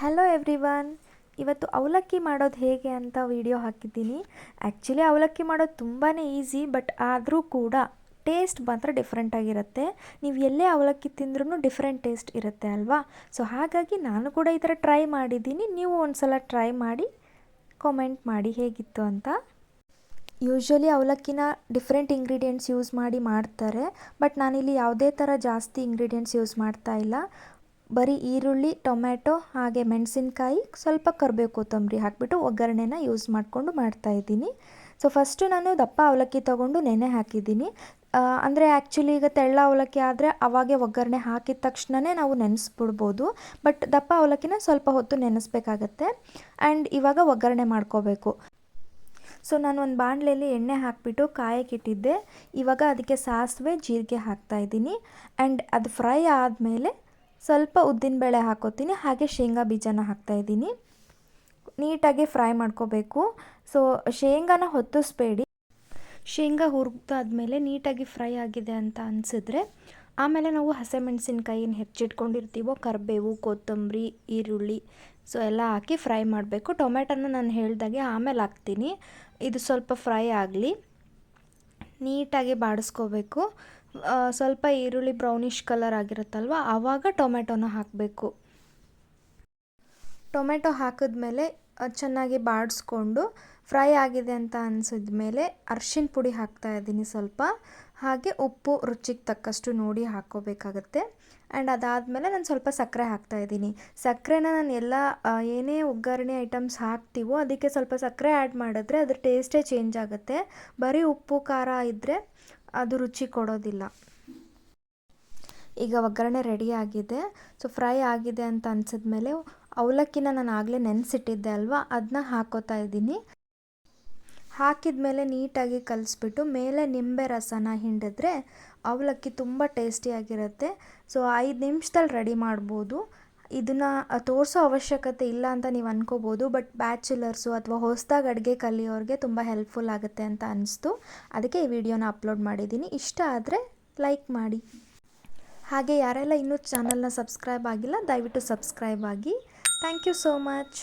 Hello everyone. ಇವತ್ತು ಅವಲಕ್ಕಿ ಮಾಡೋದು ಹೇಗೆ ಅಂತ ವಿಡಿಯೋ ಹಾಕಿದ್ದೀನಿ. ಆ್ಯಕ್ಚುಲಿ ಅವಲಕ್ಕಿ ಮಾಡೋದು ತುಂಬಾ ಈಸಿ, ಬಟ್ ಆದರೂ ಕೂಡ ಟೇಸ್ಟ್ ಮಾತ್ರ ಡಿಫ್ರೆಂಟಾಗಿರುತ್ತೆ. ನೀವು ಎಲ್ಲೇ ಅವಲಕ್ಕಿ ತಿಂದ್ರೂ ಡಿಫ್ರೆಂಟ್ ಟೇಸ್ಟ್ ಇರುತ್ತೆ ಅಲ್ವಾ? ಸೊ ಹಾಗಾಗಿ ನಾನು ಕೂಡ ಈ ಥರ ಟ್ರೈ ಮಾಡಿದ್ದೀನಿ. ನೀವು ಒಂದು ಸಲ ಟ್ರೈ ಮಾಡಿ ಕಾಮೆಂಟ್ ಮಾಡಿ ಹೇಗಿತ್ತು ಅಂತ. ಯೂಶ್ವಲಿ ಅವಲಕ್ಕಿನ ಡಿಫ್ರೆಂಟ್ ಇಂಗ್ರೀಡಿಯೆಂಟ್ಸ್ ಯೂಸ್ ಮಾಡಿ ಮಾಡ್ತಾರೆ, ಬಟ್ ನಾನಿಲ್ಲಿ ಯಾವುದೇ ಥರ ಜಾಸ್ತಿ ಇಂಗ್ರೀಡಿಯೆಂಟ್ಸ್ ಯೂಸ್ ಮಾಡ್ತಾ ಇಲ್ಲ. ಬರೀ ಈರುಳ್ಳಿ, ಟೊಮ್ಯಾಟೊ ಹಾಗೆ ಮೆಣಸಿನ್ಕಾಯಿ, ಸ್ವಲ್ಪ ಕರಿಬೇವು, ಕೊತ್ತಂಬರಿ ಹಾಕಿಬಿಟ್ಟು ಒಗ್ಗರಣೆನ ಯೂಸ್ ಮಾಡಿಕೊಂಡು ಮಾಡ್ತಾಯಿದ್ದೀನಿ. ಸೊ ಫಸ್ಟು ನಾನು ದಪ್ಪ ಅವಲಕ್ಕಿ ತೊಗೊಂಡು ನೆನೆ ಹಾಕಿದ್ದೀನಿ. ಅಂದರೆ ಆ್ಯಕ್ಚುಲಿ ಈಗ ತೆಳ್ಳ ಅವಲಕ್ಕಿ ಆದರೆ ಅವಾಗೆ ಒಗ್ಗರಣೆ ಹಾಕಿದ ತಕ್ಷಣವೇ ನಾವು ನೆನೆಸ್ಬಿಡ್ಬೋದು, ಬಟ್ ದಪ್ಪ ಅವಲಕ್ಕಿನ ಸ್ವಲ್ಪ ಹೊತ್ತು ನೆನೆಸ್ಬೇಕಾಗತ್ತೆ. ಆ್ಯಂಡ್ ಇವಾಗ ಒಗ್ಗರಣೆ ಮಾಡ್ಕೋಬೇಕು. ಸೊ ನಾನು ಒಂದು ಬಾಣಲೆಯಲ್ಲಿ ಎಣ್ಣೆ ಹಾಕಿಬಿಟ್ಟು ಕಾಯಕ್ಕಿಟ್ಟಿದ್ದೆ. ಇವಾಗ ಅದಕ್ಕೆ ಸಾಸಿವೆ, ಜೀರಿಗೆ ಹಾಕ್ತಾಯಿದ್ದೀನಿ. ಆ್ಯಂಡ್ ಅದು ಫ್ರೈ ಆದಮೇಲೆ ಸ್ವಲ್ಪ ಉದ್ದಿನಬೇಳೆ ಹಾಕೋತೀನಿ, ಹಾಗೆ ಶೇಂಗಾ ಬೀಜನ ಹಾಕ್ತಾಯಿದ್ದೀನಿ. ನೀಟಾಗಿ ಫ್ರೈ ಮಾಡ್ಕೋಬೇಕು. ಸೊ ಶೇಂಗಾನ ಹೊತ್ತಿಸ್ಬೇಡಿ. ಶೇಂಗಾ ಹುರಿದಾದ್ಮೇಲೆ ನೀಟಾಗಿ ಫ್ರೈ ಆಗಿದೆ ಅಂತ ಅನಿಸಿದ್ರೆ ಆಮೇಲೆ ನಾವು ಹಸಿಮೆಣಸಿನ್ಕಾಯಿನ ಹೆಚ್ಚಿಟ್ಕೊಂಡಿರ್ತೀವೋ, ಕರಿಬೇವು, ಕೊತ್ತಂಬರಿ, ಈರುಳ್ಳಿ ಸೊ ಎಲ್ಲ ಹಾಕಿ ಫ್ರೈ ಮಾಡಬೇಕು. ಟೊಮೆಟೊನ ನಾನು ಹೇಳ್ದಾಗೆ ಆಮೇಲೆ ಹಾಕ್ತೀನಿ. ಇದು ಸ್ವಲ್ಪ ಫ್ರೈ ಆಗಲಿ, ನೀಟಾಗಿ ಬಾಡಿಸ್ಕೋಬೇಕು. ಸ್ವಲ್ಪ ಈರುಳ್ಳಿ ಬ್ರೌನಿಷ್ ಕಲರ್ ಆಗಿರುತ್ತಲ್ವ, ಆವಾಗ ಟೊಮೆಟೊನ ಹಾಕಬೇಕು. ಟೊಮೆಟೊ ಹಾಕಿದ್ಮೇಲೆ ಚೆನ್ನಾಗಿ ಬಾಡಿಸ್ಕೊಂಡು ಫ್ರೈ ಆಗಿದೆ ಅಂತ ಅನಿಸಿದ್ಮೇಲೆ ಅರ್ಶಿಣ ಪುಡಿ ಹಾಕ್ತಾಯಿದ್ದೀನಿ ಸ್ವಲ್ಪ, ಹಾಗೆ ಉಪ್ಪು ರುಚಿಗೆ ತಕ್ಕಷ್ಟು ನೋಡಿ ಹಾಕ್ಕೋಬೇಕಾಗತ್ತೆ. ಆ್ಯಂಡ್ ಅದಾದಮೇಲೆ ನಾನು ಸ್ವಲ್ಪ ಸಕ್ಕರೆ ಹಾಕ್ತಾಯಿದ್ದೀನಿ. ಸಕ್ಕರೆನ ನಾನು ಎಲ್ಲ ಏನೇ ಒಗ್ಗರಣೆ ಐಟಮ್ಸ್ ಹಾಕ್ತೀವೋ ಅದಕ್ಕೆ ಸ್ವಲ್ಪ ಸಕ್ಕರೆ ಆ್ಯಡ್ ಮಾಡಿದ್ರೆ ಅದ್ರ ಟೇಸ್ಟೇ ಚೇಂಜ್ ಆಗುತ್ತೆ. ಬರೀ ಉಪ್ಪು ಖಾರ ಇದ್ದರೆ ಅದು ರುಚಿ ಕೊಡೋದಿಲ್ಲ. ಈಗ ಒಗ್ಗರಣೆ ರೆಡಿ ಆಗಿದೆ. ಸೊ ಫ್ರೈ ಆಗಿದೆ ಅಂತ ಅನಿಸಿದ್ಮೇಲೆ ಅವಲಕ್ಕಿನ ನಾನು ಆಗಲೇ ನೆನೆಸಿಟ್ಟಿದ್ದೆ ಅಲ್ವಾ, ಅದನ್ನ ಹಾಕೋತಾ ಇದ್ದೀನಿ. ಹಾಕಿದ್ಮೇಲೆ ನೀಟಾಗಿ ಕಲಿಸ್ಬಿಟ್ಟು ಮೇಲೆ ನಿಂಬೆ ರಸನ ಹಿಂಡಿದ್ರೆ ಅವಲಕ್ಕಿ ತುಂಬ ಟೇಸ್ಟಿಯಾಗಿರುತ್ತೆ. ಸೊ 5 ನಿಮಿಷದಲ್ಲಿ ರೆಡಿ ಮಾಡ್ಬೋದು. ಇದನ್ನು ತೋರಿಸೋ ಅವಶ್ಯಕತೆ ಇಲ್ಲ ಅಂತ ನೀವು ಅಂದ್ಕೋಬೋದು, ಬಟ್ ಬ್ಯಾಚುಲರ್ಸು ಅಥವಾ ಹೊಸದಾಗಿ ಅಡುಗೆ ಕಲಿಯೋರಿಗೆ ತುಂಬ ಹೆಲ್ಪ್ಫುಲ್ ಆಗುತ್ತೆ ಅಂತ ಅನಿಸ್ತು. ಅದಕ್ಕೆ ಈ ವಿಡಿಯೋನ ಅಪ್ಲೋಡ್ ಮಾಡಿದ್ದೀನಿ. ಇಷ್ಟ ಆದರೆ ಲೈಕ್ ಮಾಡಿ. ಹಾಗೆ ಯಾರೆಲ್ಲ ಇನ್ನೂ ಚಾನಲ್ನ ಸಬ್ಸ್ಕ್ರೈಬ್ ಆಗಿಲ್ಲ ದಯವಿಟ್ಟು ಸಬ್ಸ್ಕ್ರೈಬ್ ಆಗಿ. Thank you so much.